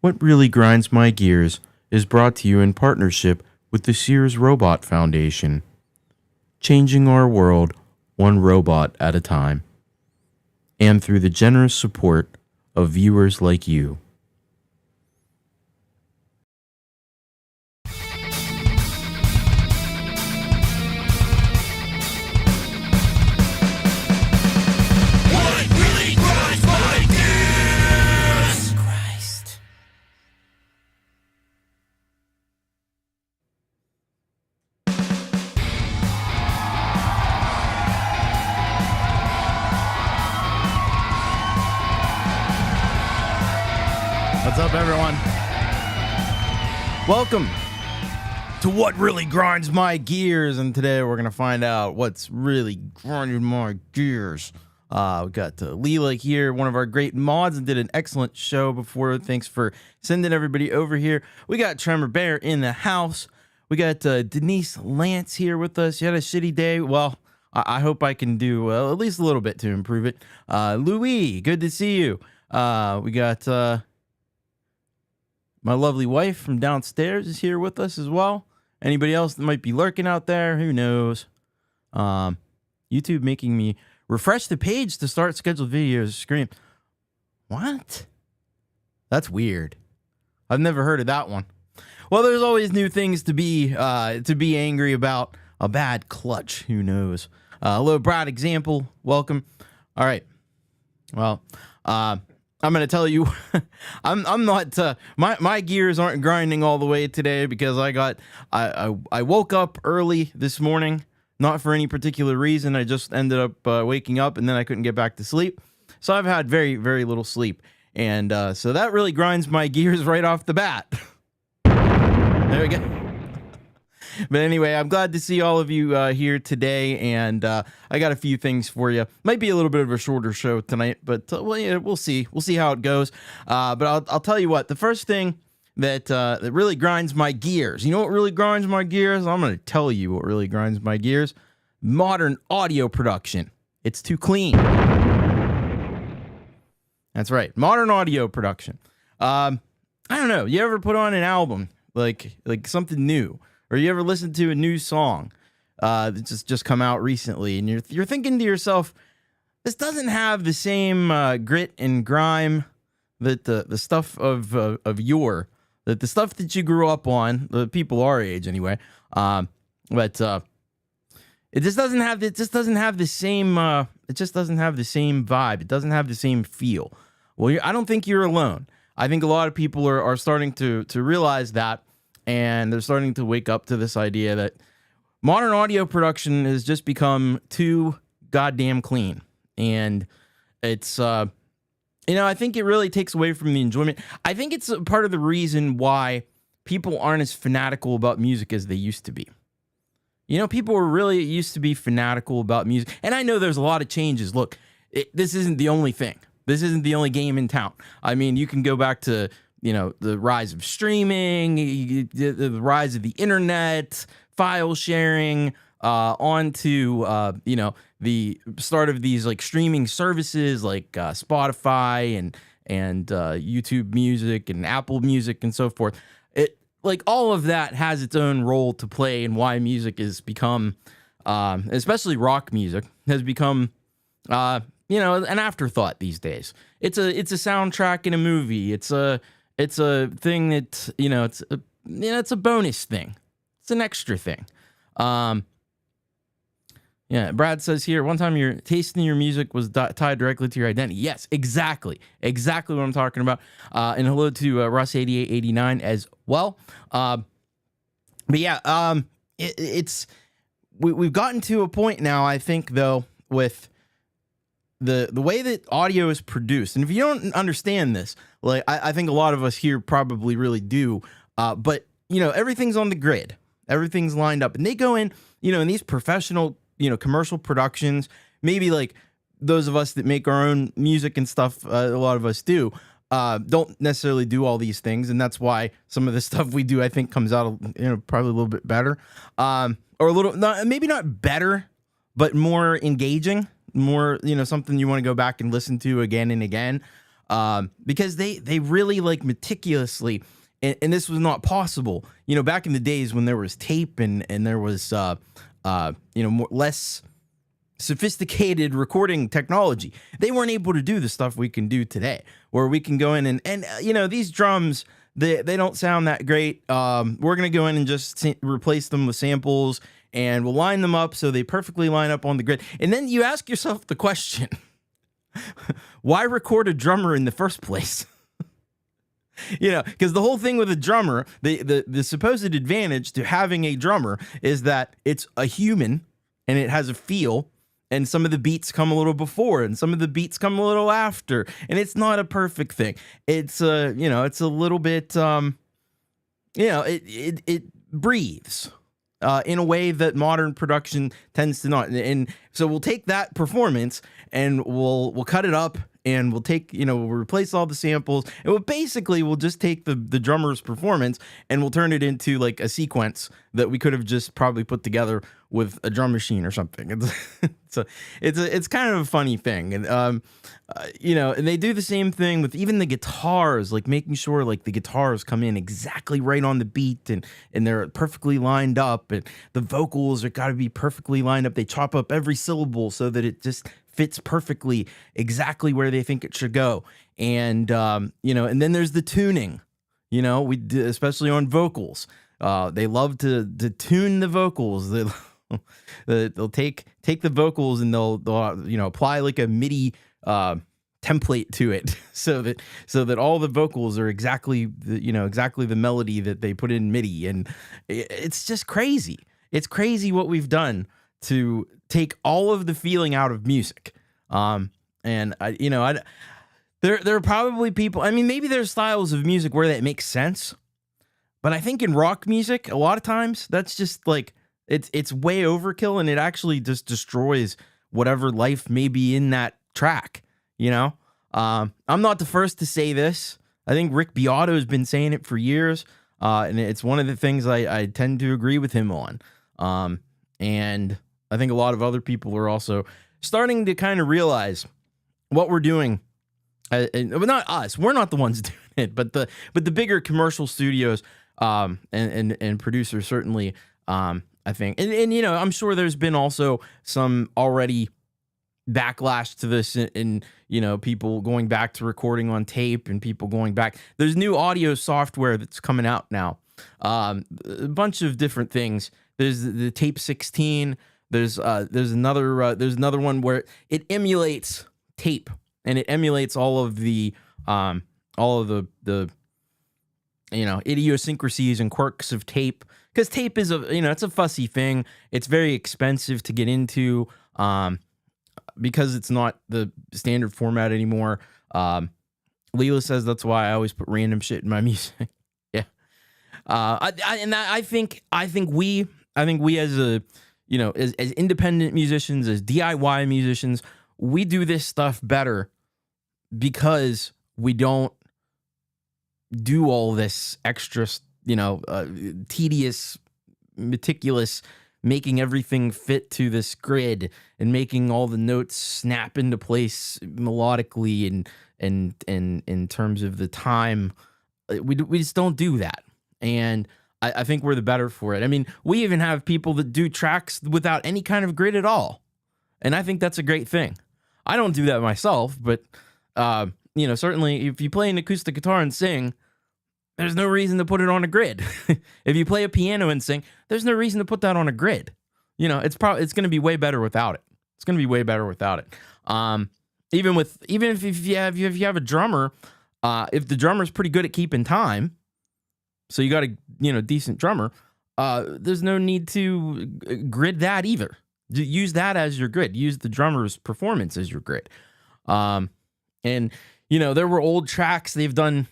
What Really Grinds My Gears is brought to you in partnership with the Sears Robot Foundation, changing our world one robot at a time, and through the generous support of viewers like you. What's up, everyone? Welcome to What Really Grinds My Gears, and today we're going to find out what's really grinding my gears. We got Leela here, one of our great mods, and did an excellent show before. Thanks for sending everybody over here. We got Tremor Bear in the house. We got Denise Lance here with us. You had a shitty day. Well, I hope I can do at least a little bit to improve it. Louis, good to see you. We got... my lovely wife from downstairs is here with us as well. Anybody else that might be lurking out there, who knows? YouTube making me refresh the page to start scheduled videos. Scream. What? That's weird. I've never heard of that one. Well, there's always new things to be angry about. A bad clutch, who knows? Hello, Brad Example. Welcome. All right. Well, I'm going to tell you, I'm not, my gears aren't grinding all the way today because I woke up early this morning, not for any particular reason. I just ended up waking up and then I couldn't get back to sleep. So I've had very, very little sleep. And so that really grinds my gears right off the bat. There we go. But anyway, I'm glad to see all of you here today, and I got a few things for you. Might be a little bit of a shorter show tonight, but well, yeah, we'll see. We'll see how it goes. But I'll tell you what. The first thing that really grinds my gears. You know what really grinds my gears? I'm going to tell you what really grinds my gears. Modern audio production. It's too clean. That's right. Modern audio production. I don't know. You ever put on an album like something new? Or you ever listen to a new song that's just come out recently, and you're thinking to yourself, this doesn't have the same grit and grime that the stuff of yore, that the stuff that you grew up on, the people our age anyway. But it just doesn't have the same vibe. It doesn't have the same feel. Well, I don't think you're alone. I think a lot of people are starting to realize that. And they're starting to wake up to this idea that modern audio production has just become too goddamn clean. And it's, I think it really takes away from the enjoyment. I think it's a part of the reason why people aren't as fanatical about music as they used to be. You know, people were really used to be fanatical about music. And I know there's a lot of changes. Look, this isn't the only thing. This isn't the only game in town. I mean, you can go back to... the rise of streaming, the rise of the internet, file sharing, onto, the start of these like streaming services like Spotify and YouTube Music and Apple Music and so forth. It like all of that has its own role to play in why music has become, especially rock music, has become, an afterthought these days. It's a soundtrack in a movie. It's a thing that, it's a bonus thing. It's an extra thing. Brad says here, one time your taste in your music was tied directly to your identity. Yes, exactly what I'm talking about. And hello to Russ8889 as well. We've gotten to a point now, I think, though, with the way that audio is produced. And if you don't understand this, like I think a lot of us here probably really do, but everything's on the grid, everything's lined up, and they go in, in these professional, commercial productions, maybe like those of us that make our own music and stuff, a lot of us do, don't necessarily do all these things, and that's why some of the stuff we do, I think, comes out, probably a little bit better, or a little, maybe not better, but more engaging, more, something you want to go back and listen to again and again. because they really like meticulously, and this was not possible, back in the days when there was tape and there was less sophisticated recording technology. They weren't able to do the stuff we can do today, where we can go in and these drums, they don't sound that great. We're gonna go in and just replace them with samples, and we'll line them up so they perfectly line up on the grid. And then you ask yourself the question, why record a drummer in the first place? Because the whole thing with a drummer, the supposed advantage to having a drummer is that it's a human and it has a feel, and some of the beats come a little before and some of the beats come a little after, and it's not a perfect thing. It's it's a little bit it breathes in a way that modern production tends to not. And so we'll take that performance and we'll cut it up, and we'll take, we'll replace all the samples, and we'll just take the drummer's performance and we'll turn it into like a sequence that we could have just probably put together with a drum machine or something. It's kind of a funny thing. And and they do the same thing with even the guitars, like making sure like the guitars come in exactly right on the beat, and they're perfectly lined up, and the vocals are got to be perfectly lined up. They chop up every syllable so that it just fits perfectly exactly where they think it should go. And and then there's the tuning. We do, especially on vocals. They love to tune the vocals. They'll take the vocals and they'll apply like a MIDI template to it so that all the vocals are exactly the melody that they put in MIDI. And it's just crazy. It's crazy what we've done to take all of the feeling out of music. There are probably people, I mean, maybe there's styles of music where that makes sense, but I think in rock music, a lot of times that's just like, it's way overkill, and it actually just destroys whatever life may be in that track. I'm not the first to say this. I think Rick Beato has been saying it for years. And it's one of the things I tend to agree with him on. And I think a lot of other people are also starting to kind of realize what we're doing. But not us. We're not the ones doing it, but the bigger commercial studios and producers certainly, I think. And I'm sure there's been also some already backlash to this, and people going back to recording on tape, and people going back. There's new audio software that's coming out now. A bunch of different things. There's the Tape 16. There's another one where it emulates tape, and it emulates all of the idiosyncrasies and quirks of tape, because tape is it's a fussy thing. It's very expensive to get into, because it's not the standard format anymore. Leela says that's why I always put random shit in my music. Yeah. I think we as as independent musicians, as DIY musicians, we do this stuff better because we don't do all this extra, tedious, meticulous, making everything fit to this grid and making all the notes snap into place melodically and in terms of the time. We just don't do that. And I think we're the better for it. I mean, we even have people that do tracks without any kind of grid at all. And I think that's a great thing. I don't do that myself, but, certainly if you play an acoustic guitar and sing, there's no reason to put it on a grid. If you play a piano and sing, there's no reason to put that on a grid. It's going to be way better without it. It's going to be way better without it. Even if you have a drummer, if the drummer's pretty good at keeping time, so you got a decent drummer, there's no need to grid that either. Use that as your grid. Use the drummer's performance as your grid. And there were old tracks. They've done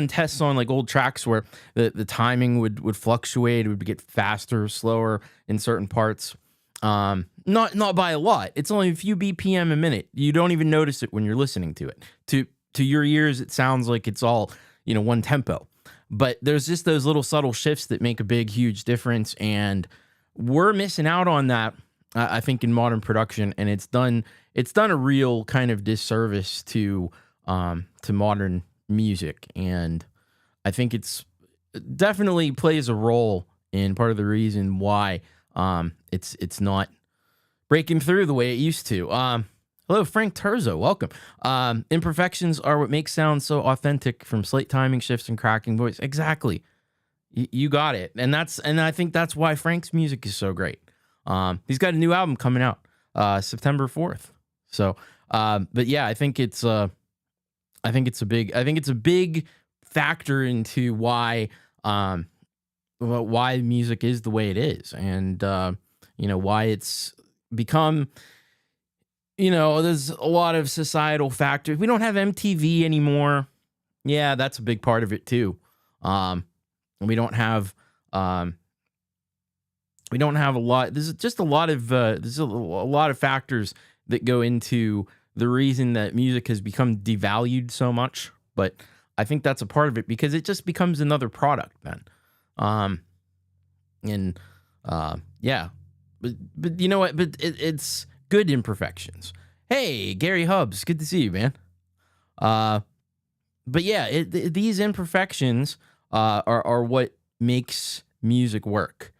tests on like old tracks where the timing would fluctuate. It would get faster, slower in certain parts. Not by a lot. It's only a few BPM a minute. You don't even notice it when you're listening to it. To your ears, it sounds like it's all one tempo. But there's just those little subtle shifts that make a big, huge difference, and we're missing out on that. I think in modern production, and it's done a real kind of disservice to to modern music, and I think it definitely plays a role in part of the reason why it's not breaking through the way it used to. Hello, Frank Terzo. Welcome. Imperfections are what makes sound so authentic, from slight timing shifts and cracking voice. Exactly. You got it. And I think that's why Frank's music is so great. He's got a new album coming out September 4th. So, but yeah, I think it's a big factor into why music is the way it is, and why it's become, there's a lot of societal factors. We don't have MTV anymore. Yeah, that's a big part of it too. We don't have a lot. There's just a lot of factors that go into the reason that music has become devalued so much. But I think that's a part of it, because it just becomes another product then. Yeah, but you know what? But it's good imperfections. Hey, Gary Hubbs, good to see you, man. But yeah, these imperfections are what makes music work.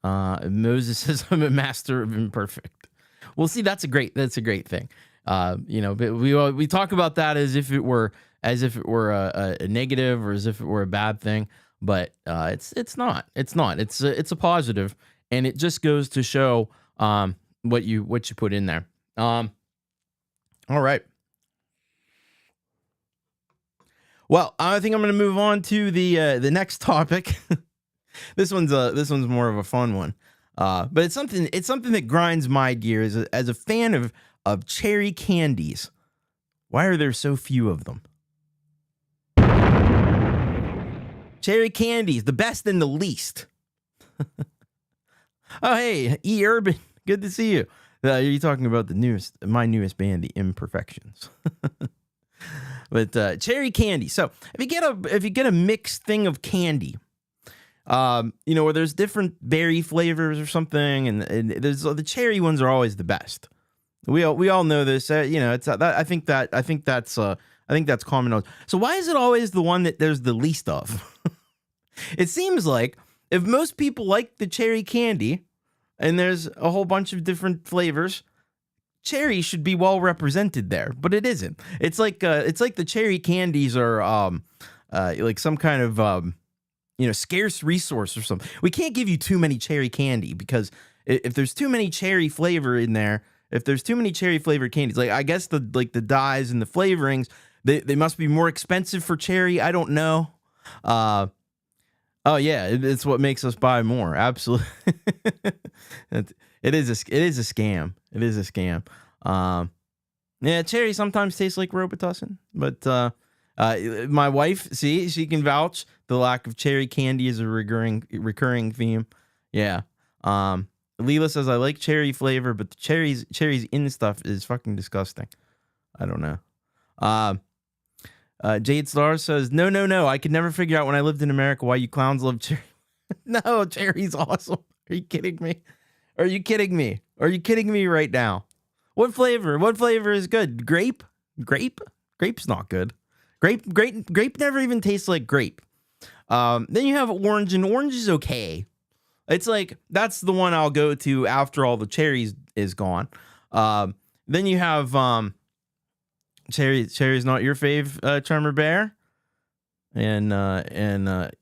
Moses says, "I'm a master of imperfect." Well, see, that's a great thing. But we talk about that as if it were a negative, or as if it were a bad thing. But it's not. It's not. It's a positive, and it just goes to show what you put in there. All right. Well, I think I'm going to move on to the next topic. This one's more of a fun one, but it's something that grinds my gears as a fan of cherry candies. Why are there so few of them? Cherry candies, the best and the least. Oh, hey, E. Urban, good to see you. You're talking about my newest band, The Imperfections. But cherry candy. So if you get a mixed thing of candy, where there's different berry flavors or something, and there's the cherry ones are always the best. We all know this. It's I think that's common knowledge. So why is it always the one that there's the least of? It seems like if most people like the cherry candy, and there's a whole bunch of different flavors, cherry should be well represented there, but it isn't. It's like the cherry candies are like some kind of scarce resource or something. We can't give you too many cherry candy, because if there's too many cherry flavor in there, if there's too many cherry flavored candies, like I guess the dyes and the flavorings, they must be more expensive for cherry. I don't know. Oh yeah, it's what makes us buy more. Absolutely. It is a scam. It is a scam. Yeah, cherry sometimes tastes like Robitussin, but my wife, she can vouch. The lack of cherry candy is a recurring theme. Yeah. Leela says, I like cherry flavor, but the cherries in stuff is fucking disgusting. I don't know. Jade Star says, no. I could never figure out when I lived in America why you clowns love cherry. No, cherry's awesome. Are you kidding me? Are you kidding me? Are you kidding me right now? What flavor? What flavor is good? Grape? Grape's not good. Grape never even tastes like grape. Then you have orange, and orange is okay. It's like, that's the one I'll go to after all the cherries is gone. Then you have cherry's not your fave, Charmer Bear. And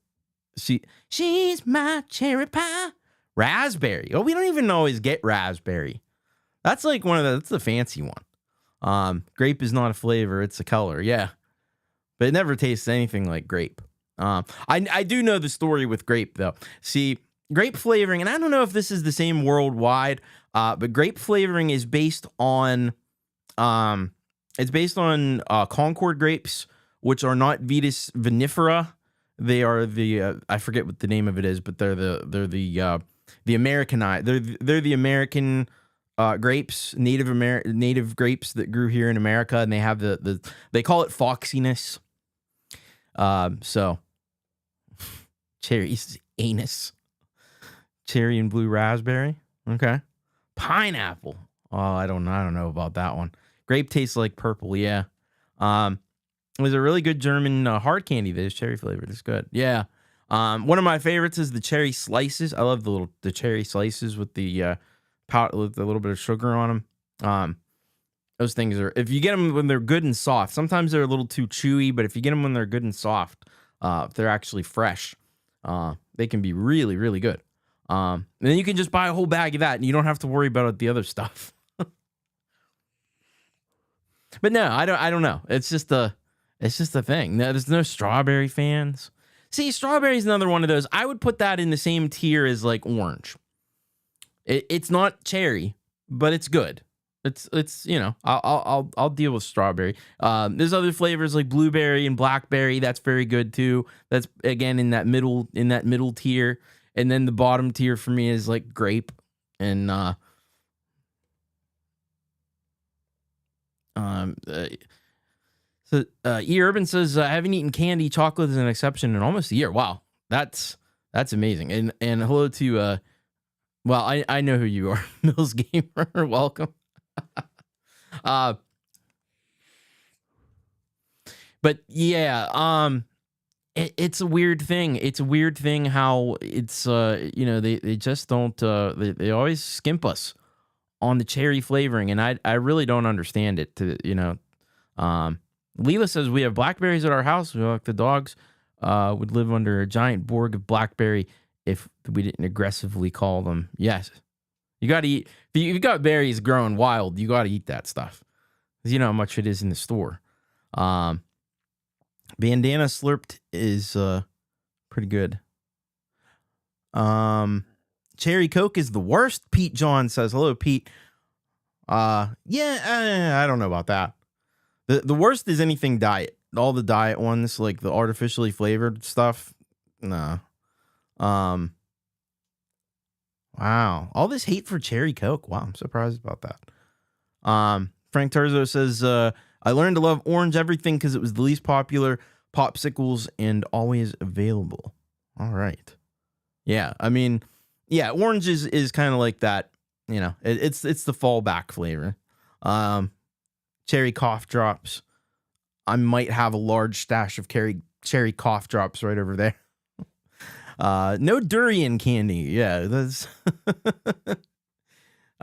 she's my cherry pie. Raspberry. Oh, we don't even always get raspberry. That's like that's the fancy one. Grape is not a flavor, it's a color. Yeah. But it never tastes anything like grape. I do know the story with grape though. See, grape flavoring, and I don't know if this is the same worldwide, but grape flavoring is based on Concord grapes, which are not Vitis vinifera. They are the I forget what the name of it is, but they're the Americanized. They're the American grapes, native grapes that grew here in America, and they have they call it foxiness. So cherries, anus, cherry and blue raspberry. Okay, pineapple. Oh, I don't know about that one. Grape tastes like purple. Yeah. There's a really good German hard candy that is cherry flavored. It's good. Yeah. One of my favorites is the cherry slices. I love the cherry slices with the with a little bit of sugar on them. Those things are, if you get them when they're good and soft, sometimes they're a little too chewy, but if you get them when they're good and soft, if they're actually fresh, they can be really, really good. And then you can just buy a whole bag of that and you don't have to worry about the other stuff. But no, I don't know. It's just a thing. No, there's no strawberry fans. See, strawberry is another one of those. I would put that in the same tier as like orange. It's not cherry, but it's good. It's I'll deal with strawberry. There's other flavors like blueberry and blackberry. That's very good too. That's again in that middle tier. And then the bottom tier for me is like grape and E. Urban says, I haven't eaten candy. Chocolate is an exception in almost a year. Wow. That's amazing. And hello to, I know who you are. Mills Gamer. Welcome. But yeah, it's a weird thing. It's a weird thing how it's, they just don't, they always skimp us on the cherry flavoring. And I really don't understand it Leela says, we have blackberries at our house. Like the dogs would live under a giant Borg of blackberry if we didn't aggressively call them. Yes. You got to eat. If you've got berries growing wild, you got to eat that stuff. Because you know how much it is in the store. Bandana Slurped is pretty good. Cherry Coke is the worst. Pete John says, hello, Pete. I don't know about that. The worst is anything diet. All the diet ones, like the artificially flavored stuff. No. Wow. All this hate for Cherry Coke. Wow, I'm surprised about that. Frank Terzo says, I learned to love orange everything because it was the least popular popsicles and always available. All right. Yeah, I mean, yeah, orange is kind of like that. It's the fallback flavor. Cherry cough drops. I might have a large stash of cherry cough drops right over there. No durian candy. Yeah, that's.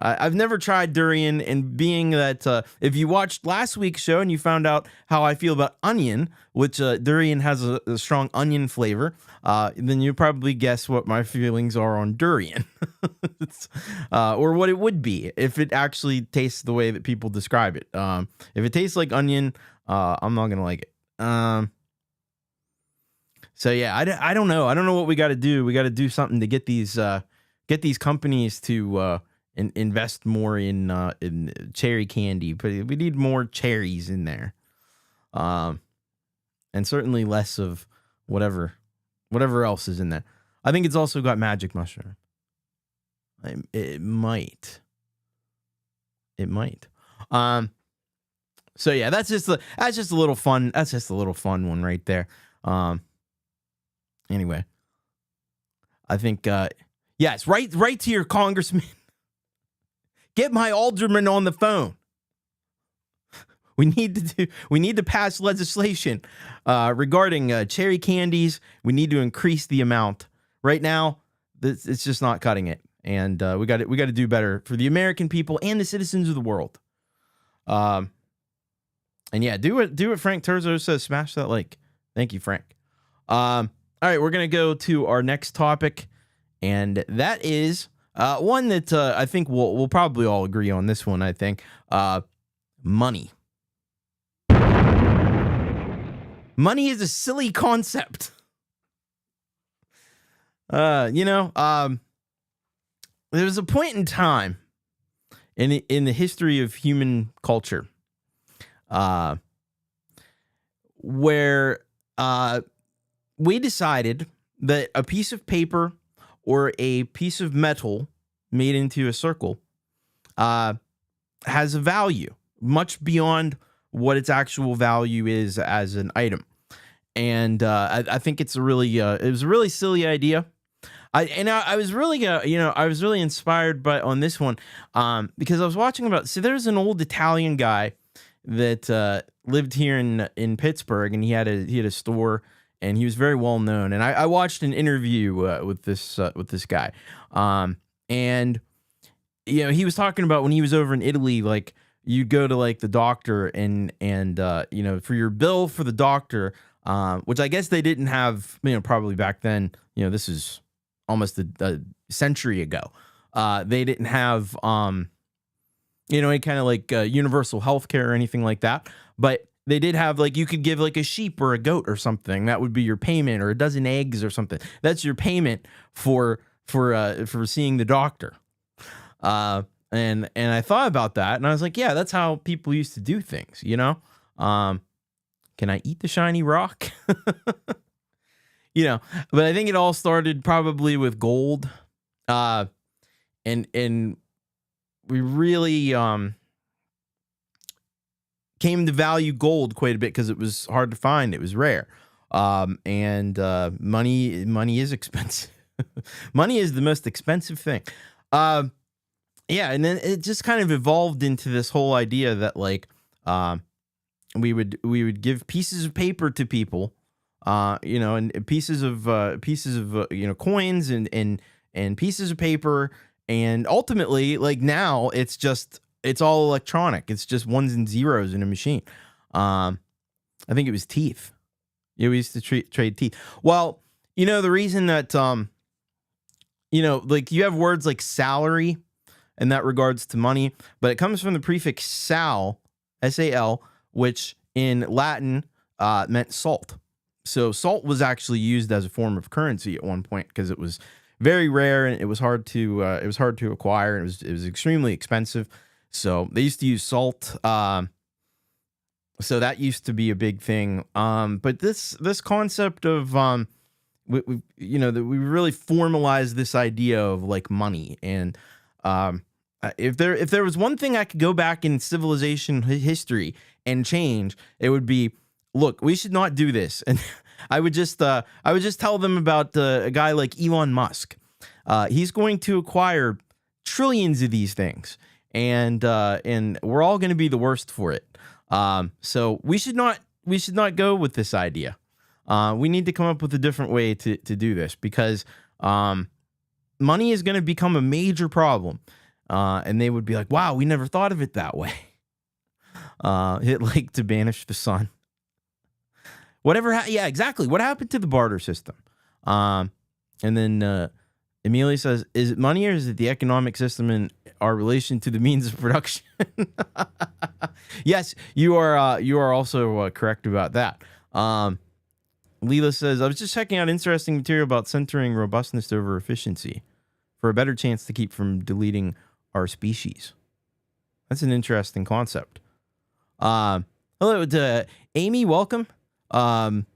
I've never tried durian, and being that if you watched last week's show and you found out how I feel about onion, which durian has a strong onion flavor, then you probably guess what my feelings are on durian, or what it would be if it actually tastes the way that people describe it. If it tastes like onion, I'm not gonna like it. So yeah, I don't know. I don't know what we got to do. We got to do something to get these companies to invest more in cherry candy. But we need more cherries in there, and certainly less of whatever else is in there. I think it's also got magic mushroom. It might. So yeah, that's just a little fun. That's just a little fun one right there. Anyway, I think yes, right to your congressman. Get my alderman on the phone. We need to pass legislation regarding cherry candies. We need to increase the amount. Right now, it's just not cutting it, and we got to do better for the American people and the citizens of the world. And yeah, do what Frank Terzo says. Smash that like. Thank you, Frank. All right, we're gonna go to our next topic, and that is one that I think we'll probably all agree on. This one, I think, money. Money is a silly concept. There was a point in time in the history of human culture, where we decided that a piece of paper or a piece of metal made into a circle has a value much beyond what its actual value is as an item. And I think it was a really silly idea. I was really inspired on this one because I was watching there's an old Italian guy that lived here in Pittsburgh, and he had a store, and he was very well known. And I watched an interview with this guy, and he was talking about when he was over in Italy, like you go to like the doctor and for your bill for the doctor, which I guess they didn't have, probably back then. This is almost a century ago. They didn't have any kind of like universal health care or anything like that. But they did have, like, you could give like a sheep or a goat or something. That would be your payment, or a dozen eggs or something. That's your payment for seeing the doctor. And I thought about that, and I was like, yeah, that's how people used to do things, Can I eat the shiny rock? But I think it all started probably with gold. And we really came to value gold quite a bit because it was hard to find. It was rare. And money is expensive. Money is the most expensive thing. Yeah, and then it just kind of evolved into this whole idea that, like, we would give pieces of paper to people, and pieces of coins and pieces of paper, and ultimately, like, now it's all electronic. It's just ones and zeros in a machine. I think it was teeth. Yeah, we used to trade teeth. Well, the reason that like, you have words like salary in that regards to money, but it comes from the prefix sal, S-A-L, which in Latin meant salt. So salt was actually used as a form of currency at one point because it was very rare and it was hard to acquire, and it was extremely expensive. So they used to use salt. So that used to be a big thing. But this concept of we really formalized this idea of, like, money. And if there was one thing I could go back in civilization history and change, it would be, look, we should not do this. And I would just tell them about a guy like Elon Musk. He's going to acquire trillions of these things, and we're all going to be the worst for it. So we should not go with this idea. We need to come up with a different way to do this, because money is going to become a major problem. And they would be like, wow, we never thought of it that way. Hit like to banish the sun. Whatever. Yeah, exactly. What happened to the barter system? And then Amelia says, is it money, or is it the economic system and our relation to the means of production? Yes, you are also correct about that. Leela says, I was just checking out interesting material about centering robustness over efficiency for a better chance to keep from deleting our species. That's an interesting concept. Hello to Amy, welcome. And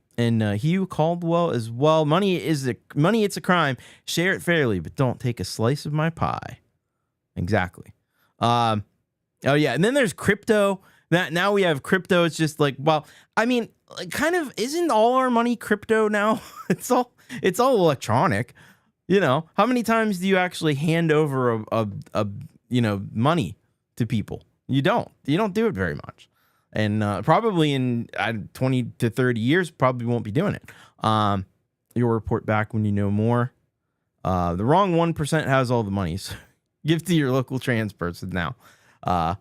Hugh Caldwell as well. Money, it's a crime. Share it fairly, but don't take a slice of my pie. Exactly. Oh yeah, and then there's crypto. Now we have crypto. It's just like, well, I mean, like, kind of, isn't all our money crypto now? It's all electronic. How many times do you actually hand over a money to people? You don't do it very much. And probably in 20 to 30 years, probably won't be doing it. You'll report back when you know more. The wrong 1% has all the money. So give to your local trans person now. So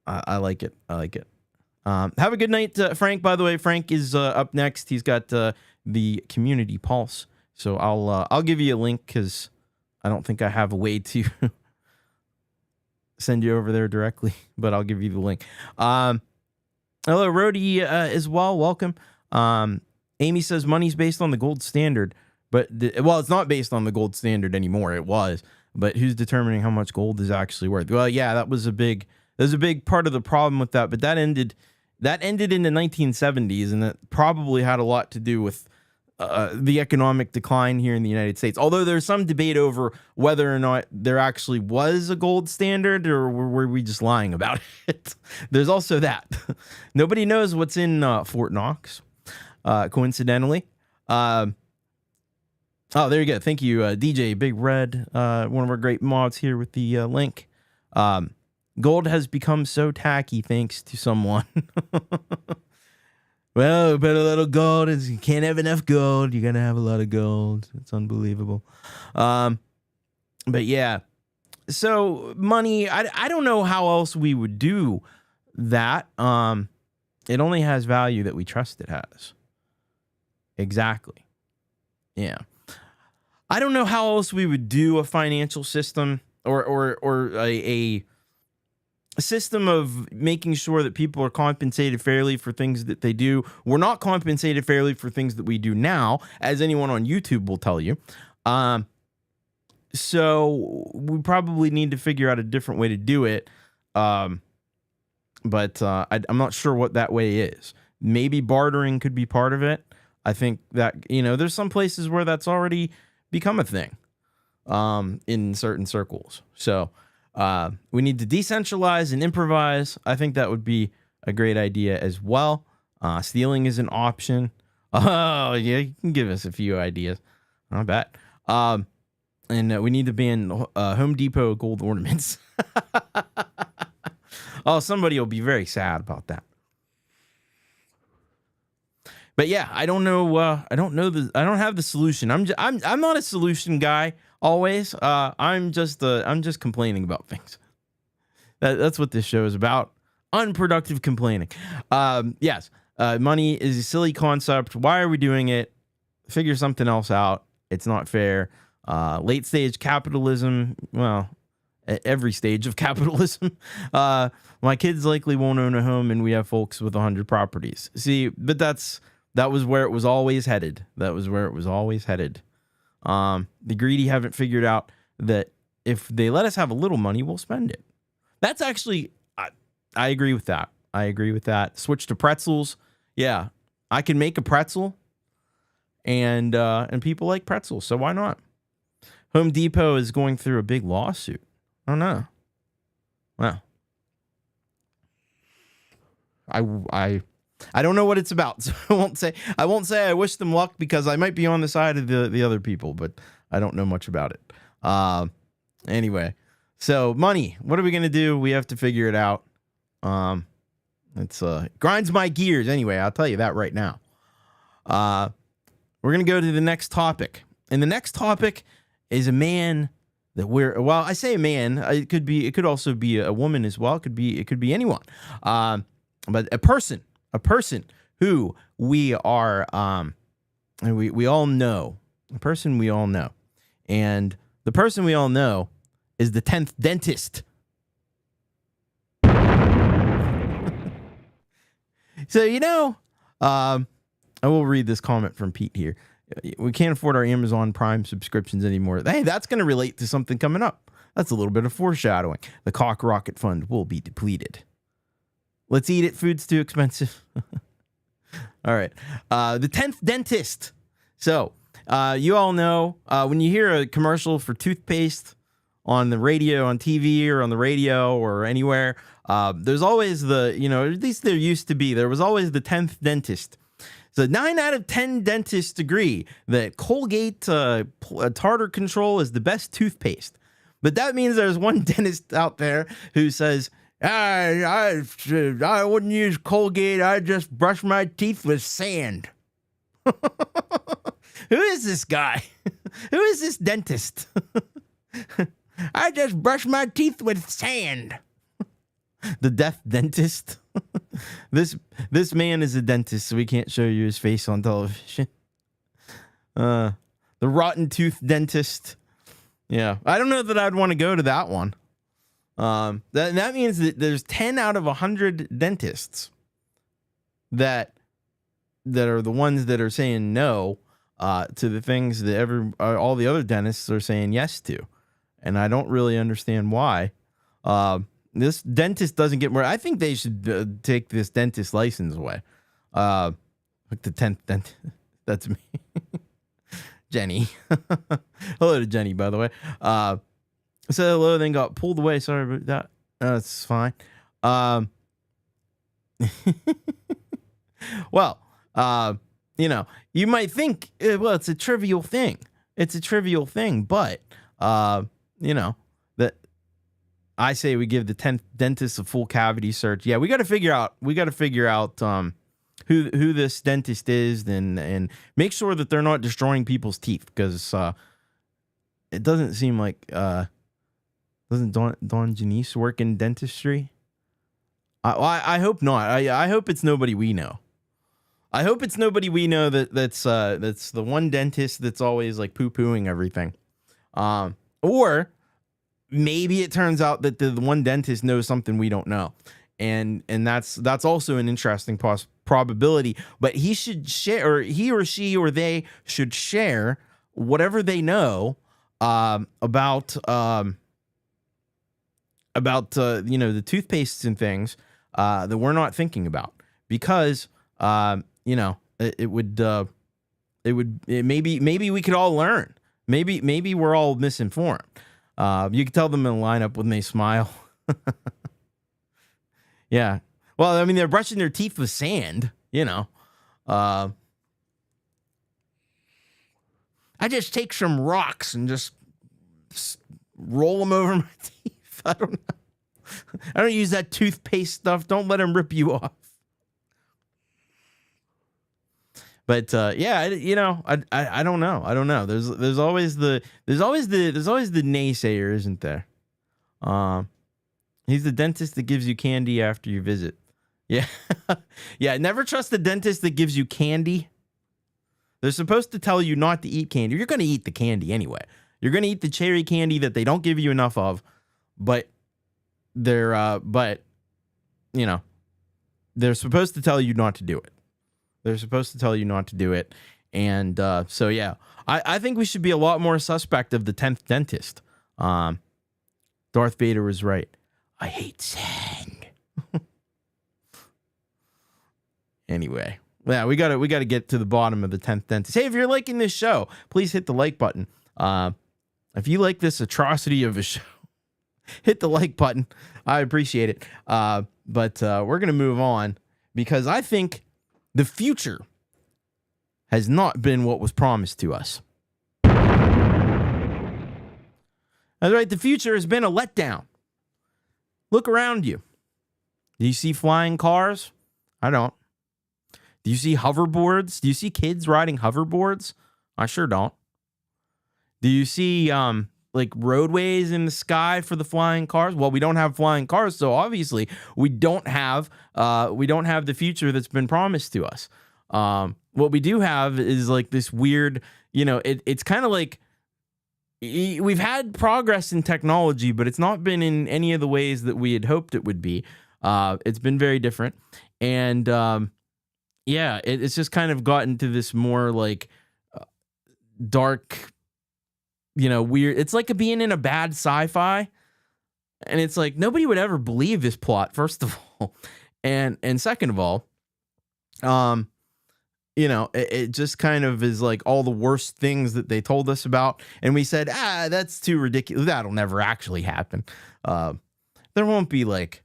I like it. I like it. Have a good night, Frank. By the way, Frank is up next. He's got the Community Pulse. So I'll give you a link, because I don't think I have a way to send you over there directly, but I'll give you the link. Hello, Rhodey, as well. Welcome. Amy says money's based on the gold standard, but it's not based on the gold standard anymore. It was, but who's determining how much gold is actually worth? Well, yeah, that was a big part of the problem with that, but that ended in the 1970s, and that probably had a lot to do with the economic decline here in the United States. Although there's some debate over whether or not there actually was a gold standard, or were we just lying about it. There's also that. Nobody knows what's in Fort Knox, coincidentally. Oh, there you go. Thank you, DJ Big Red, one of our great mods here with the link. Gold has become so tacky thanks to someone. Well, put a little gold. You can't have enough gold. You got to have a lot of gold. It's unbelievable. But yeah. So money, I don't know how else we would do that. It only has value that we trust it has. Exactly. Yeah. I don't know how else we would do a financial system or a system of making sure that people are compensated fairly for things that they do. We're not compensated fairly for things that we do now, as anyone on YouTube will tell you. So we probably need to figure out a different way to do it. But I'm not sure what that way is. Maybe bartering could be part of it. I think that, there's some places where that's already become a thing in certain circles. So we need to decentralize and improvise. I think that would be a great idea as well. Stealing is an option. Oh, yeah, you can give us a few ideas. I bet. And we need to ban Home Depot gold ornaments. Oh, somebody will be very sad about that. But yeah, I don't know. I don't have the solution. I'm not a solution guy always. I'm just complaining about things. That's what this show is about. Unproductive complaining. Yes. Money is a silly concept. Why are we doing it? Figure something else out. It's not fair. Late stage capitalism. Well, at every stage of capitalism. My kids likely won't own a home, and we have folks with 100 properties. See, but that was where it was always headed. The greedy haven't figured out that if they let us have a little money, we'll spend it. That's actually, I agree with that. Switch to pretzels. Yeah, I can make a pretzel, and people like pretzels, so why not? Home Depot is going through a big lawsuit. I don't know. Well, I don't know what it's about, so I won't say I wish them luck, because I might be on the side of the other people, but I don't know much about it. Anyway, so money. What are we gonna do? We have to figure it out. It's grinds my gears. Anyway, I'll tell you that right now. We're gonna go to the next topic, and the next topic is a man that I say a man. It could also be a woman as well. It could be anyone. But a person who we are, and we all know, a person we all know, and the person we all know is the 10th dentist. So, I will read this comment from Pete here. We can't afford our Amazon Prime subscriptions anymore. Hey, that's going to relate to something coming up. That's a little bit of foreshadowing. The Cock Rocket Fund will be depleted. Let's eat it. Food's too expensive. All right. The 10th dentist. So, you all know when you hear a commercial for toothpaste on the radio, on TV, or on the radio, or anywhere, there's always at least there used to be, there was always the 10th dentist. So 9 out of 10 dentists agree that Colgate Tartar Control is the best toothpaste. But that means there's one dentist out there who says, I wouldn't use Colgate. I just brush my teeth with sand. Who is this guy? Who is this dentist? I just brush my teeth with sand. The deaf dentist. This man is a dentist, so we can't show you his face on television. The rotten tooth dentist. Yeah, I don't know that I'd want to go to that one. That means that there's 10 out of 100 dentists that are the ones that are saying no to the things that all the other dentists are saying yes to, and I don't really understand why. This dentist doesn't get more. I think they should take this dentist license away. Like the 10th dentist. That's me. Jenny. Hello to Jenny, by the way. Said hello, then got pulled away. Sorry about that. That's fine. Well, you might think, well, it's a trivial thing. But, that I say we give the 10th dentist a full cavity search. Yeah, we got to figure out who this dentist is, and make sure that they're not destroying people's teeth, because it doesn't seem like doesn't Don Janice work in dentistry? I hope not. I hope it's nobody we know. I hope it's nobody we know that's the one dentist that's always like poo-pooing everything. Or maybe it turns out that the one dentist knows something we don't know. And that's also an interesting probability. But he should share, or he or she or they should share whatever they know about the toothpastes and things that we're not thinking about, because maybe we could all learn. Maybe we're all misinformed. You can tell them in a lineup when they smile. Yeah. Well, I mean, they're brushing their teeth with sand, I just take some rocks and just roll them over my teeth. I don't know. I don't use that toothpaste stuff. Don't let them rip you off. But yeah, I don't know. I don't know. There's always the naysayer, isn't there? He's the dentist that gives you candy after you visit. Yeah. Yeah, never trust the dentist that gives you candy. They're supposed to tell you not to eat candy. You're going to eat the candy anyway. You're going to eat the cherry candy that they don't give you enough of, but they're supposed to tell you not to do it. They're supposed to tell you not to do it. And so, yeah, I think we should be a lot more suspect of the 10th dentist. Darth Vader was right. I hate Sang. Anyway, yeah, we gotta get to the bottom of the 10th dentist. Hey, if you're liking this show, please hit the like button. If you like this atrocity of a show, hit the like button. I appreciate it. But we're gonna move on, because I think the future has not been what was promised to us. That's right. The future has been a letdown. Look around you. Do you see flying cars? I don't. Do you see hoverboards? Do you see kids riding hoverboards? I sure don't. Do you see like roadways in the sky for the flying cars? Well, we don't have flying cars, so obviously we don't have the future that's been promised to us. What we do have is like this weird, it's kind of like we've had progress in technology, but it's not been in any of the ways that we had hoped it would be. It's been very different. And it's just kind of gotten to this more like dark, weird. It's like being in a bad sci-fi. And it's like nobody would ever believe this plot, first of all. And second of all, it just kind of is like all the worst things that they told us about. And we said, that's too ridiculous. That'll never actually happen. There won't be like,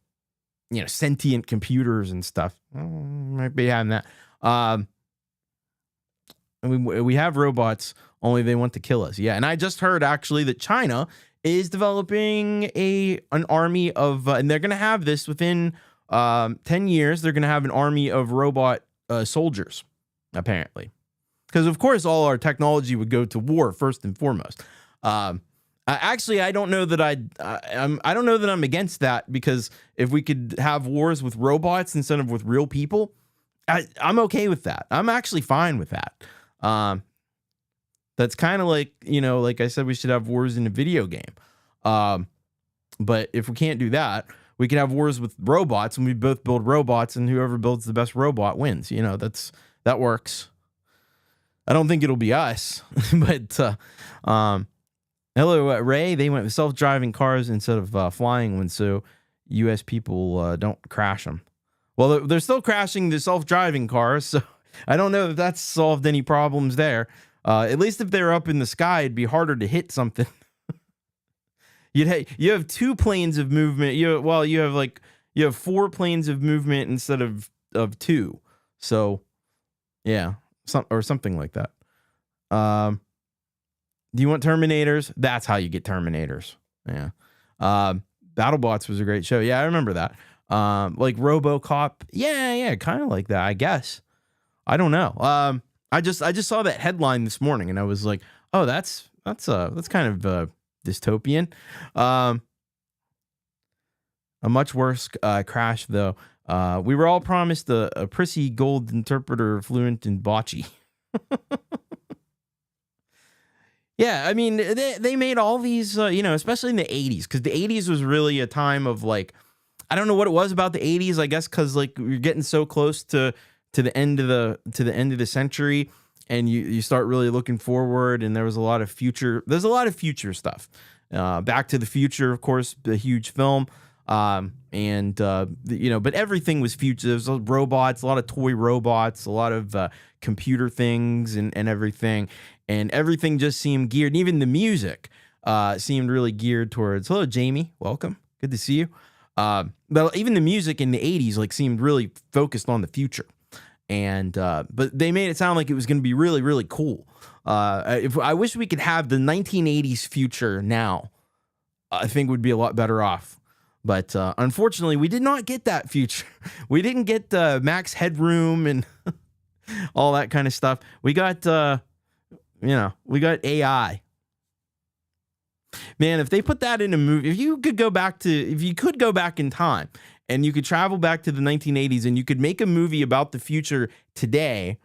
sentient computers and stuff. Might be having that. We have robots, only they want to kill us. Yeah. And I just heard actually that China is developing an army of, and they're going to have this within 10 years. They're going to have an army of robot soldiers, apparently. Because, of course, all our technology would go to war first and foremost. Actually, I don't know that I don't know that I'm against that, because if we could have wars with robots instead of with real people, I'm okay with that. I'm actually fine with that. That's kind of like, like I said, we should have wars in a video game. But if we can't do that, we can have wars with robots, and we both build robots, and whoever builds the best robot wins. That works. I don't think it'll be us, but hello, Ray. They went with self-driving cars instead of flying ones, so U.S. people don't crash them. Well, they're still crashing the self-driving cars, so I don't know if that's solved any problems there. At least if they're up in the sky, it'd be harder to hit something. You have two planes of movement. You have 4 planes of movement instead of 2. So, yeah, something like that. Do you want Terminators? That's how you get Terminators. Yeah. BattleBots was a great show. Yeah, I remember that. Like RoboCop. Yeah, kind of like that, I guess. I don't know. I just saw that headline this morning, and I was like, oh, that's kind of dystopian. A much worse crash though. We were all promised a prissy gold interpreter fluent in bocce. Yeah, I mean, they made all these, especially in the 80s, because the 80s was really a time of like, I don't know what it was about the 80s, I guess, because like you're getting so close to the end of the century, and you start really looking forward, and there's a lot of future stuff. Back to the Future, of course, the huge film. But everything was future. There was robots, a lot of toy robots, a lot of computer things and everything. And everything just seemed geared. And even the music seemed really geared towards, hello, Jamie. Welcome. Good to see you. But even the music in the 80s like seemed really focused on the future. And but they made it sound like it was going to be really, really cool. I wish we could have the 1980s future now. I think would be a lot better off. But unfortunately, we did not get that future. We didn't get max headroom and all that kind of stuff. We got, we got AI. Man, if they put that in a movie, if you could go back in time and you could travel back to the 1980s and you could make a movie about the future today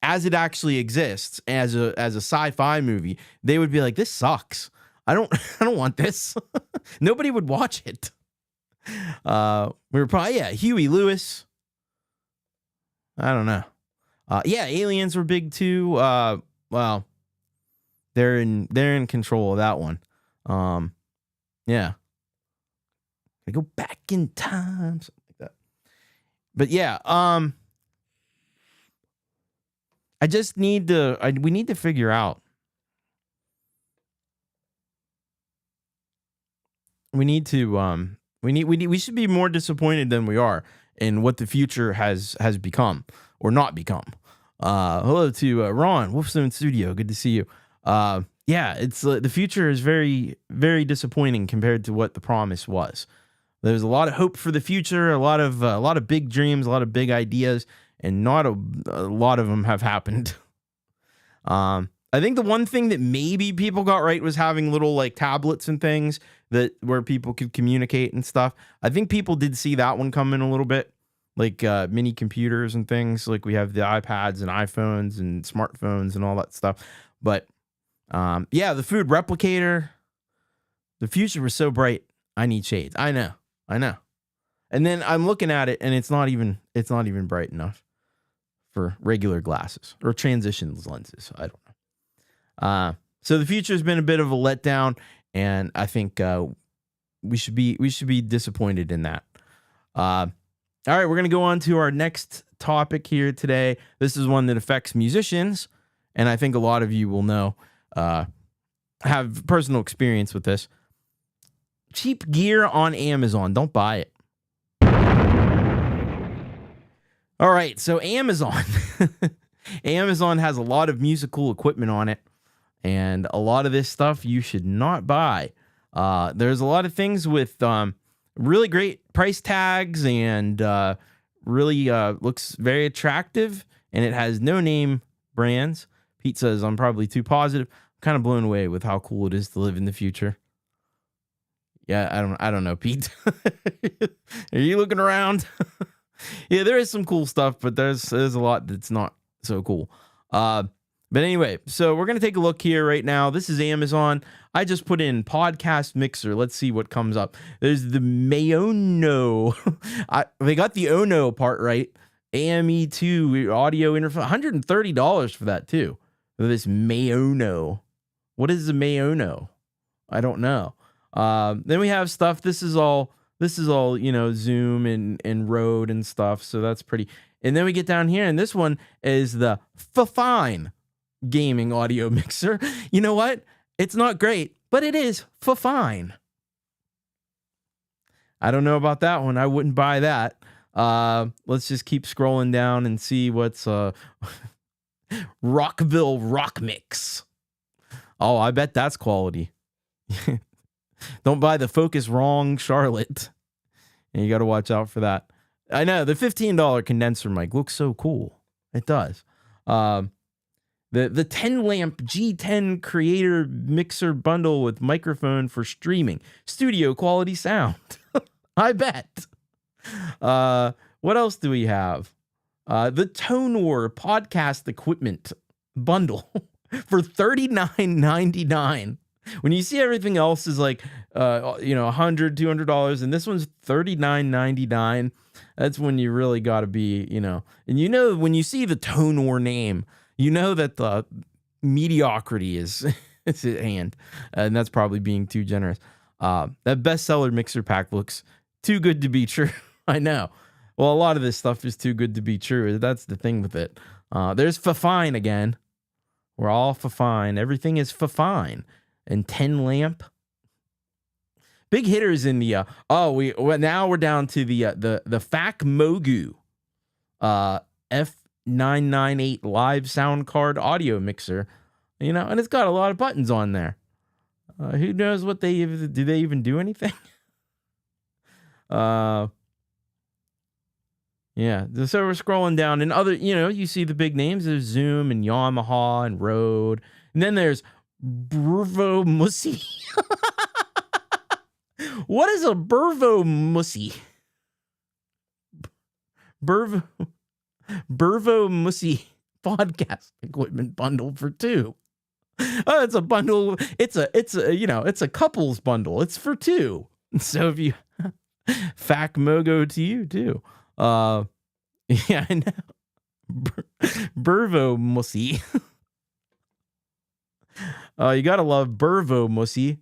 as it actually exists as a sci-fi movie, they would be like, this sucks. I don't want this. Nobody would watch it. We were probably, Huey Lewis. I don't know. Aliens were big too. Well, they're in control of that one. I go back in time, something like that. But I just need we need to figure out. We should be more disappointed than we are in what the future has become or not become. Hello to Ron, Wolfstone Studio. Good to see you. It's the future is very, very disappointing compared to what the promise was. There's a lot of hope for the future, a lot of big dreams, a lot of big ideas, and not a lot of them have happened. I think the one thing that maybe people got right was having little like tablets and things where people could communicate and stuff. I think people did see that one coming a little bit, like mini computers and things. Like we have the iPads and iPhones and smartphones and all that stuff. But the food replicator, the future was so bright. I need shades. I know. And then I'm looking at it and it's not even bright enough for regular glasses or transition lenses. I don't know. So the future has been a bit of a letdown, and I think we should be disappointed in that. All right, we're gonna go on to our next topic here today. This is one that affects musicians, and I think a lot of you will know, have personal experience with this. Cheap gear on Amazon. Don't buy it. All right, so Amazon. Amazon has a lot of musical equipment on it. And a lot of this stuff you should not buy. There's a lot of things with really great price tags and really looks very attractive. And it has no name brands. Pete says, I'm probably too positive. I'm kind of blown away with how cool it is to live in the future. Yeah, I don't know, Pete. Are you looking around? Yeah, there is some cool stuff, but there's a lot that's not so cool. But anyway, so we're going to take a look here right now. This is Amazon. I just put in podcast mixer. Let's see what comes up. There's the Maono. They got the Ono part right. AME2 audio interface. $130 for that too. This Maono. What is the Maono? I don't know. Then we have stuff. This is all, Zoom and Rode and stuff. So that's pretty. And then we get down here, and this one is the Fifine gaming audio mixer. You know what? It's not great, but it is fine. I don't know about that one. I wouldn't buy that. Let's just keep scrolling down and see what's Rockville Rock Mix. Oh, I bet that's quality. Don't buy the Focus Wrong Charlotte. And you got to watch out for that. I know the $15 condenser mic looks so cool. It does. The 10 lamp G10 creator mixer bundle with microphone for streaming, studio quality sound. I bet. What else do we have? The Tonor podcast equipment bundle for $39.99. When you see everything else is like, $100, $200, and this one's $39.99, that's when you really got to be, and when you see the Tonor name, you know that the mediocrity is at hand, and that's probably being too generous. That bestseller mixer pack looks too good to be true. I know. Well, a lot of this stuff is too good to be true. That's the thing with it. There's Fafine again. We're all Fafine. Everything is Fafine. And 10 lamp. Big hitters in the now we're down to the FAC Mogu F998 live sound card audio mixer, and it's got a lot of buttons on there. Who knows what they even do anything? Yeah. So we're scrolling down, and other, you see the big names. There's Zoom and Yamaha and Rode, and then there's Burvo Mussy. What is a Burvo Mussy? Burvo Mussy podcast equipment bundle for $2. Oh, it's a bundle. It's a couples bundle. It's for $2. So if you FAC Mogo to you too. Yeah, I know. Burvo Mussy. You gotta love Burvo Mussy.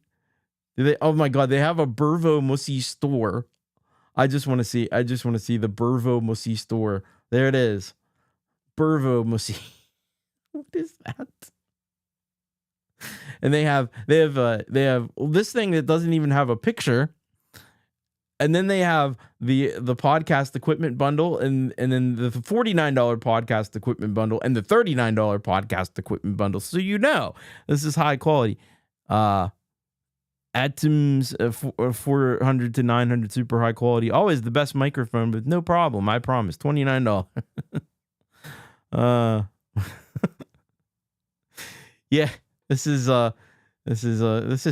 Oh my God, they have a Burvo Mussy store. I just want to see the Burvo Mussy store. There it is. Burvo Mussy. What is that? And they have this thing that doesn't even have a picture. And then they have the podcast equipment bundle, and then the $49 podcast equipment bundle and the $39 podcast equipment bundle. So this is high quality. Atoms 400 to 900 super high quality. Always the best microphone, but no problem. I promise. $29. Yeah, this is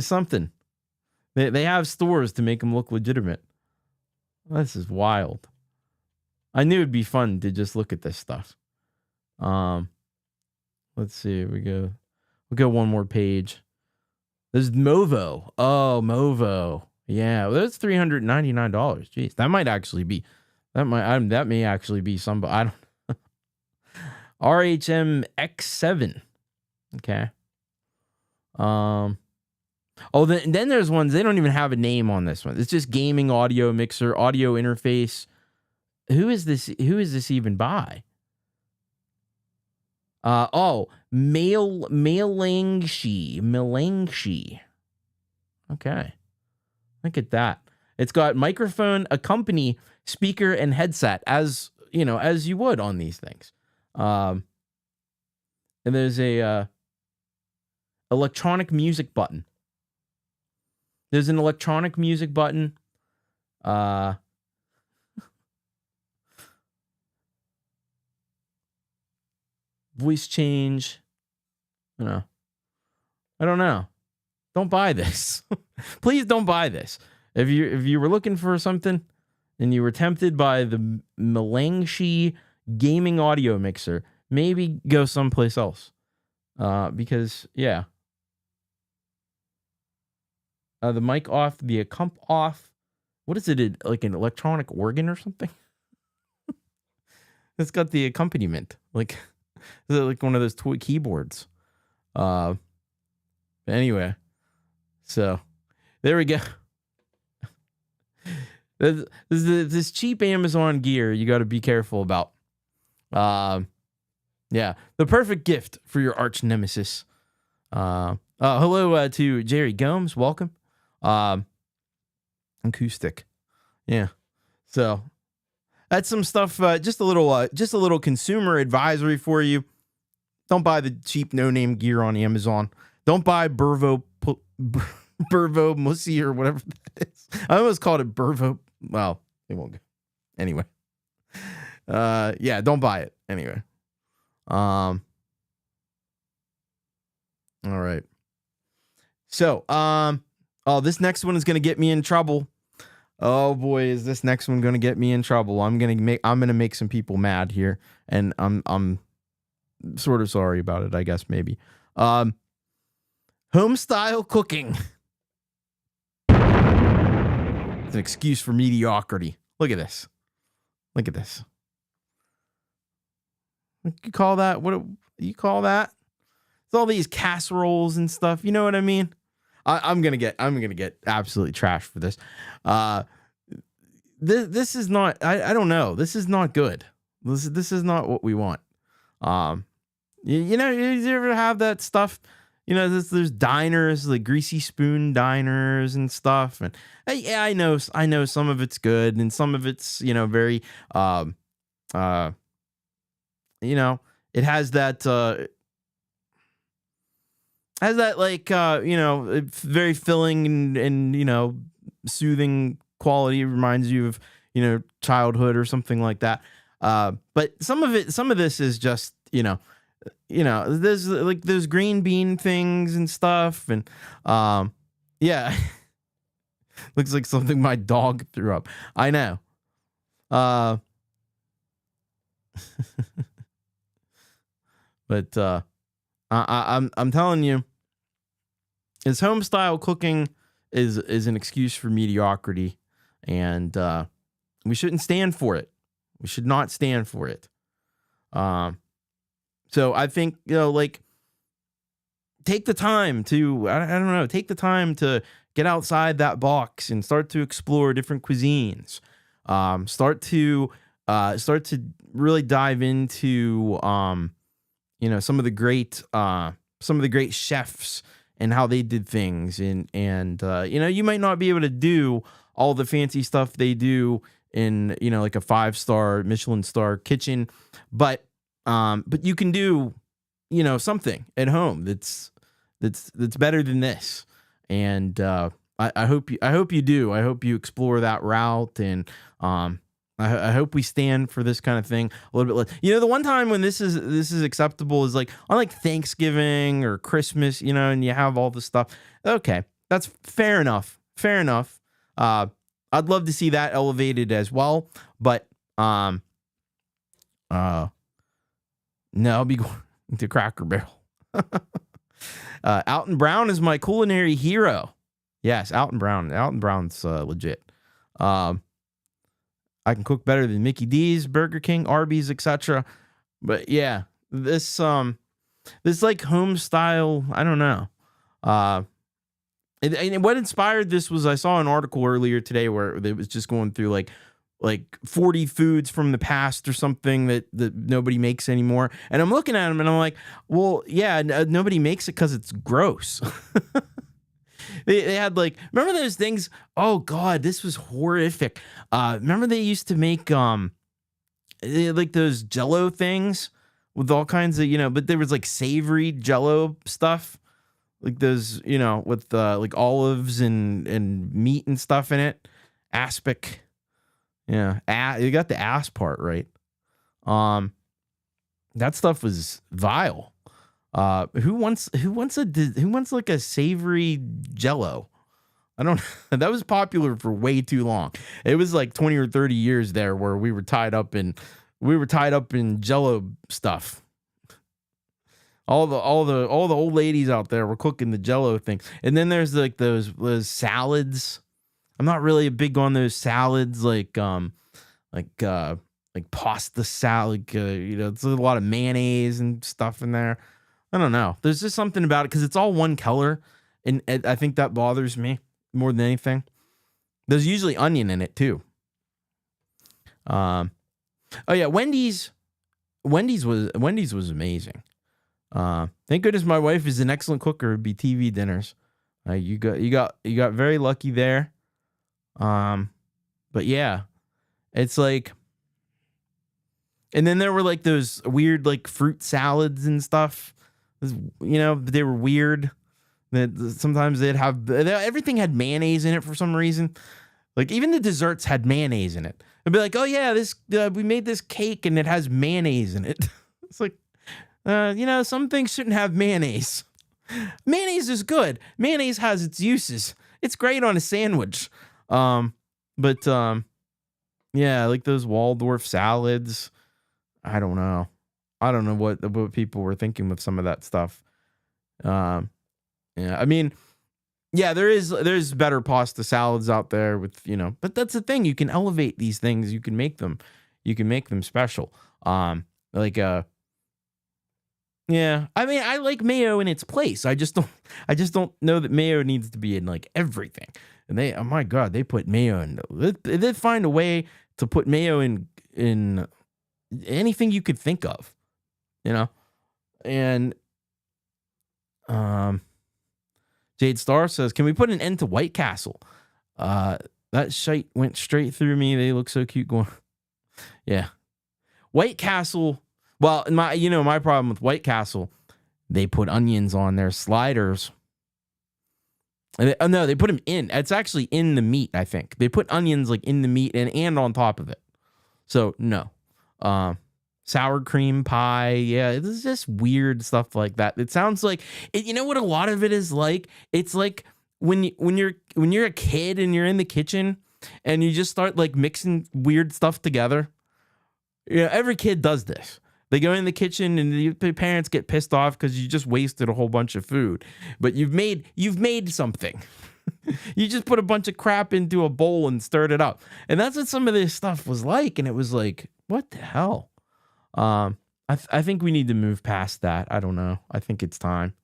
something. They have stores to make them look legitimate. This is wild. I knew it'd be fun to just look at this stuff. Let's see. We'll go one more page. There's Movo. Oh, Movo. Yeah, well, that's $399. Jeez, that may actually be some. I don't. RHM X7. Okay. Oh, then there's ones, they don't even have a name on this one. It's just gaming audio mixer, audio interface. Who is this even by? Melangshi. Okay. Look at that. It's got microphone, accompany, speaker, and headset, as you would on these things. And there's a electronic music button. There's an electronic music button. Voice change. I don't know. Don't buy this. Please don't buy this. If you were looking for something and you were tempted by the Melangshi gaming audio mixer, maybe go someplace else. Because yeah. The mic off, the accomp off. What is it? Like an electronic organ or something? It's got the accompaniment. Like, is it like one of those toy keyboards? Anyway, so there we go. This cheap Amazon gear you got to be careful about. Yeah, the perfect gift for your arch nemesis. Hello to Jerry Gomes. Welcome. Acoustic. Yeah. So that's some stuff. Just a little consumer advisory for you. Don't buy the cheap no-name gear on Amazon. Don't buy Burvo Burvo Mussy or whatever that is. I almost called it Burvo. Well, they won't go. Anyway. Yeah, don't buy it. Anyway. All right. So, oh, this next one is going to get me in trouble. Oh boy, is this next one going to get me in trouble. I'm going to make some people mad here, and I'm sort of sorry about it, I guess maybe. Home style cooking. It's an excuse for mediocrity. Look at this. Look at this. What you call that? What you call that? It's all these casseroles and stuff. You know what I mean? I'm gonna get absolutely trashed for this. This is not. I don't know. This is not good. This is not what we want. You know, you ever have that stuff? You know, there's diners like Greasy Spoon diners and stuff, and yeah, I know some of it's good and some of it's, you know, very you know, it has that like you know, very filling and you know, soothing quality. It reminds you of, you know, childhood or something like that. But some of this is just, you know, there's like those green bean things and stuff, and yeah. Looks like something my dog threw up. I know. But I'm telling you, his home style cooking is an excuse for mediocrity, and we shouldn't stand for it. We should not stand for it. So I think, you know, like, take the time to, I don't know, take the time to get outside that box and start to explore different cuisines. Start to really dive into, you know, some of the great chefs and how they did things. And you know, you might not be able to do all the fancy stuff they do in, you know, like a 5-star Michelin star kitchen, but you can do, you know, something at home that's better than this. And I hope you do. I hope you explore that route, and I hope we stand for this kind of thing a little bit less. You know, the one time when this is acceptable is like on like Thanksgiving or Christmas, you know, and you have all this stuff. Okay, that's fair enough. Fair enough. I'd love to see that elevated as well, but no, I'll be going to Cracker Barrel. Alton Brown is my culinary hero. Yes, Alton Brown. Alton Brown's legit. I can cook better than Mickey D's, Burger King, Arby's, etc. But yeah, this like home style, I don't know. And what inspired this was I saw an article earlier today where it was just going through like 40 foods from the past or something that nobody makes anymore. And I'm looking at them and I'm like, well, yeah, nobody makes it because it's gross. They had like, remember those things? Oh God, this was horrific. Remember they used to make like those Jello things with all kinds of, you know, but there was like savory Jello stuff, like those, you know, with like olives and meat and stuff in it. Aspic. Yeah, you got the ass part right. That stuff was vile. Who wants like a savory Jello? I don't. That was popular for way too long. It was like 20 or 30 years there where we were tied up in Jello stuff. All the old ladies out there were cooking the Jello thing, and then there's like those salads. I'm not really big on those salads, like pasta salad. You know, there's a lot of mayonnaise and stuff in there. I don't know. There's just something about it because it's all one color, and I think that bothers me more than anything. There's usually onion in it too. Oh yeah, Wendy's was amazing. Thank goodness my wife is an excellent cooker. It'd be TV dinners. You got very lucky there. But yeah, it's like, and then there were like those weird like fruit salads and stuff. You know, they were weird. That sometimes everything had mayonnaise in it for some reason. Like even the desserts had mayonnaise in it. I'd be like, oh yeah, this we made this cake and it has mayonnaise in it. It's like, some things shouldn't have mayonnaise. Mayonnaise is good. Mayonnaise has its uses. It's great on a sandwich. But yeah, like those Waldorf salads. I don't know. I don't know what people were thinking with some of that stuff. Yeah, I mean, yeah, there's better pasta salads out there with, but that's the thing. You can elevate these things. You can make them special. Yeah, I mean, I like mayo in its place. I just don't know that mayo needs to be in like everything. And oh my God, they put mayo in. They find a way to put mayo in anything you could think of, and Jade Star says, can we put an end to White Castle? That shite went straight through me. They look so cute going. Yeah. White Castle. Well, my problem with White Castle, they put onions on their sliders. No, they put them in. It's actually in the meat, I think. They put onions like in the meat and on top of it. So, no. Sour cream pie. Yeah, it's just weird stuff like that. It sounds like, you know what a lot of it is like? It's like when you're a kid and you're in the kitchen and you just start like mixing weird stuff together. Every kid does this. They go in the kitchen and the parents get pissed off because you just wasted a whole bunch of food. But you've made something. You just put a bunch of crap into a bowl and stirred it up. And that's what some of this stuff was like. And it was like, what the hell? I think we need to move past that. I don't know. I think it's time.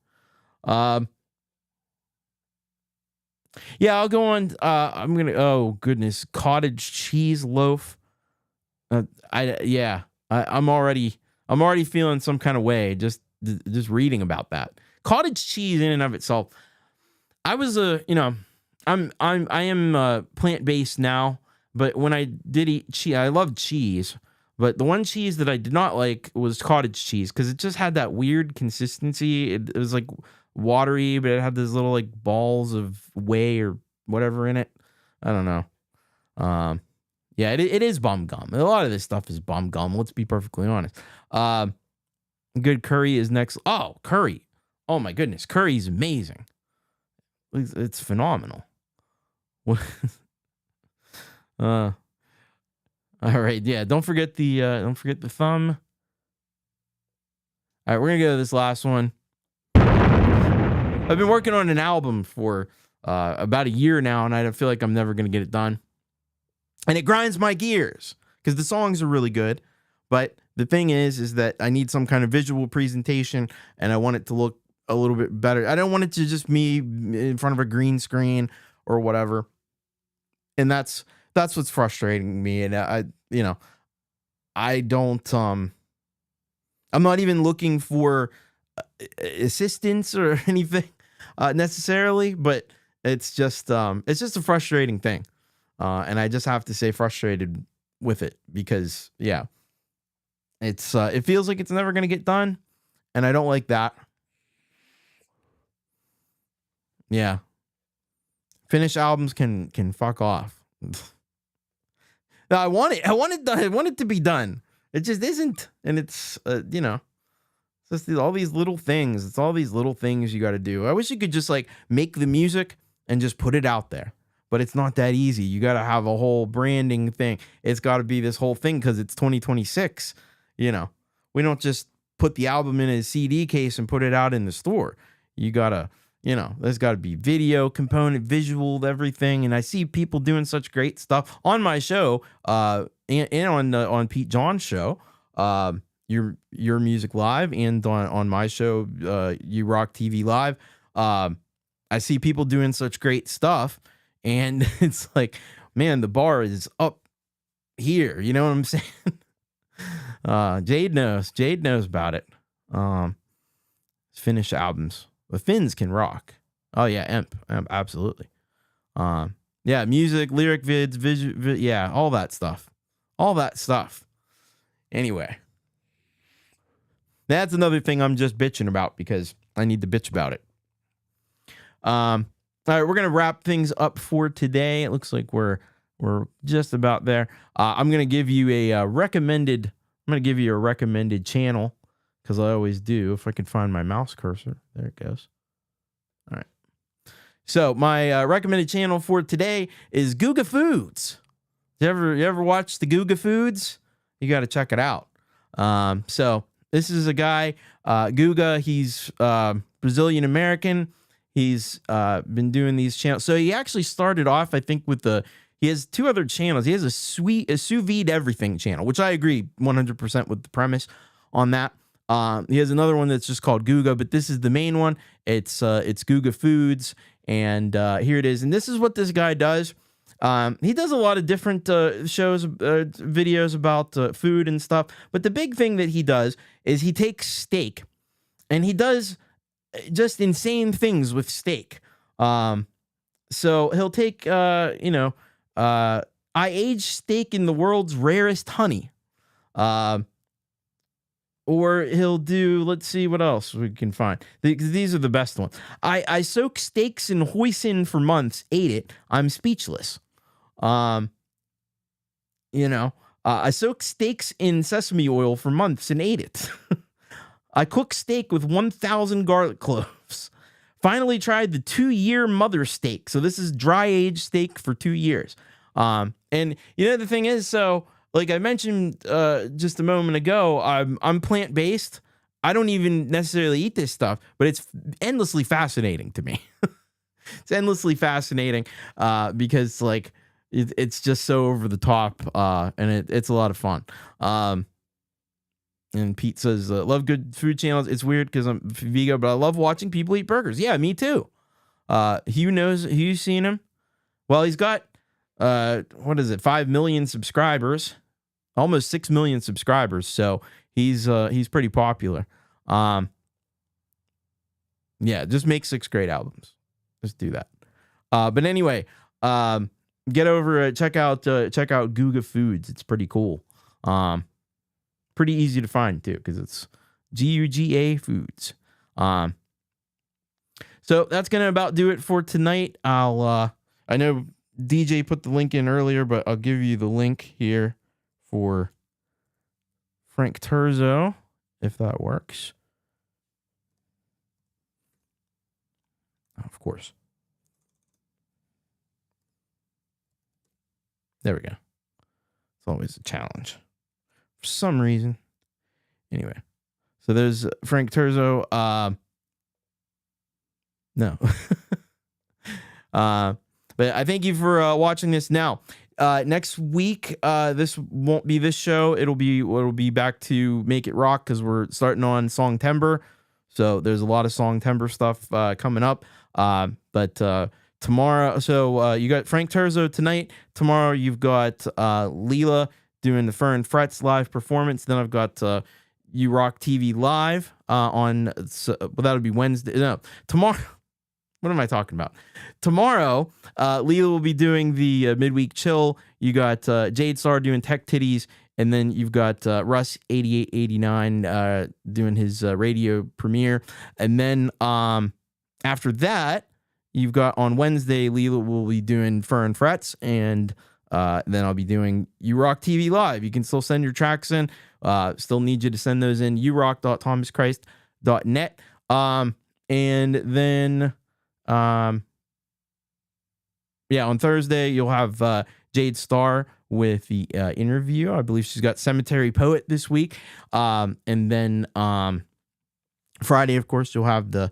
Yeah, I'll go on. Oh goodness, cottage cheese loaf. I'm already feeling some kind of way just reading about that. Cottage cheese in and of itself. I was I am plant-based now, but when I did eat cheese, I loved cheese, but the one cheese that I did not like was cottage cheese because it just had that weird consistency. It was like watery, but it had those little like balls of whey or whatever in it. I don't know. Yeah, it is bum gum. A lot of this stuff is bum gum. Let's be perfectly honest. Good curry is next. Oh, curry. Oh my goodness, curry is amazing. It's phenomenal. All right, yeah. Don't forget the thumb. All right, we're gonna go to this last one. I've been working on an album for about a year now, and I feel like I'm never gonna get it done. And it grinds my gears because the songs are really good. But the thing is that I need some kind of visual presentation and I want it to look a little bit better. I don't want it to just me in front of a green screen or whatever. And that's what's frustrating me. And I don't, I'm not even looking for assistance or anything necessarily, but it's just a frustrating thing. And I just have to say frustrated with it because, yeah, it feels like it's never going to get done. And I don't like that. Yeah. Finished albums can fuck off. No, I want it done. I want it to be done. It just isn't. And it's, it's just all these little things. It's all these little things you got to do. I wish you could just like make the music and just put it out there. But it's not that easy. You got to have a whole branding thing. It's got to be this whole thing because it's 2026. We don't just put the album in a CD case and put it out in the store. You got to, there's got to be video component, visual, everything. And I see people doing such great stuff on my show and on Pete John's show, your Music Live, and on my show, You Rock TV Live. I see people doing such great stuff. And it's like, man, the bar is up here. You know what I'm saying? Jade knows about it. Finnish albums. The Finns can rock. Oh yeah, Emp, absolutely. Yeah, music, lyric vids, yeah, all that stuff. Anyway, that's another thing I'm just bitching about because I need to bitch about it. All right, we're gonna wrap things up for today. It looks like we're just about there. I'm gonna give you a recommended. I'm gonna give you a recommended channel because I always do. If I can find my mouse cursor, there it goes. All right. So my recommended channel for today is Guga Foods. You ever watch the Guga Foods? You got to check it out. So this is a guy, Guga. He's Brazilian American. He's been doing these channels. So he actually started off, I think, with he has two other channels. He has a sous vide everything channel, which I agree 100% with the premise on that. He has another one that's just called Guga, but this is the main one. It's Guga Foods, and here it is. And this is what this guy does. He does a lot of different shows, videos about food and stuff. But the big thing that he does is he takes steak, and he does just insane things with steak. So he'll take, I aged steak in the world's rarest honey. Or he'll do, let's see what else we can find. These are the best ones. I soak steaks in hoisin for months, ate it. I'm speechless. I soak steaks in sesame oil for months and ate it. I cook steak with 1,000 garlic cloves. Finally tried the 2-year mother steak. So this is dry aged steak for 2 years. And the thing is, so like I mentioned just a moment ago, I'm plant-based. I don't even necessarily eat this stuff, but it's endlessly fascinating to me. It's endlessly fascinating because like it's just so over the top, and it's a lot of fun. And Pete says, love good food channels. It's weird because I'm vegan, but I love watching people eat burgers. Yeah, me too. Hugh's seen him. Well, he's got, 5 million subscribers, almost 6 million subscribers. So he's pretty popular. Just make 6 great albums. Just do that. But anyway, get over, check out Guga Foods. It's pretty cool. Pretty easy to find too, because it's Guga Foods. So that's gonna about do it for tonight. I know DJ put the link in earlier, but I'll give you the link here for Frank Turzo, if that works. Of course. There we go. It's always a challenge for some reason. Anyway, so there's Frank Turzo. No. But I thank you for watching this. Now, next week, this won't be this show. It'll be back to Make It Rock because we're starting on Songtember. So there's a lot of Songtember stuff coming up. But tomorrow, so you got Frank Turzo tonight. Tomorrow you've got Leela doing the Fur and Frets live performance. Then I've got You Rock TV live that'll be Wednesday. No, tomorrow. What am I talking about? Tomorrow, Leela will be doing the midweek chill. You got Jade Star doing Tech Titties, and then you've got Russ 8889 doing his radio premiere. And then after that, you've got on Wednesday, Leela will be doing Fur and Frets, and then I'll be doing You Rock TV live. You can still send your tracks in. Still need you to send those in. urock.thomaschrist.net. And then on Thursday you'll have Jade Star with the interview. I believe she's got Cemetery Poet this week. And then Friday, of course, you'll have the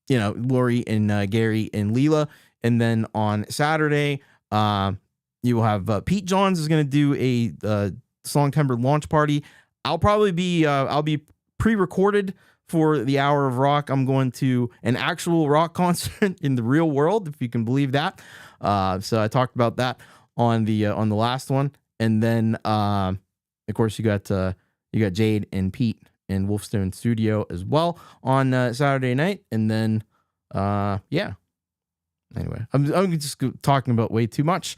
Lori and Gary and Leela. And then on Saturday, you will have Pete Johns is going to do a Songtember launch party. I'll be pre-recorded for the Hour of Rock. I'm going to an actual rock concert in the real world, if you can believe that. So I talked about that on the last one. And then of course you got Jade and Pete in Wolfstone Studio as well on Saturday night. And then anyway, I'm just talking about way too much.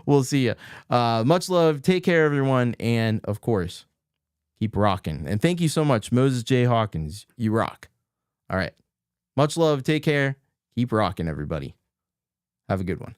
We'll see you. Much love. Take care, everyone. And of course, Keep rocking. And thank you so much, Moses J. Hawkins. You rock. All right. Much love. Take care. Keep rocking, everybody. Have a good one.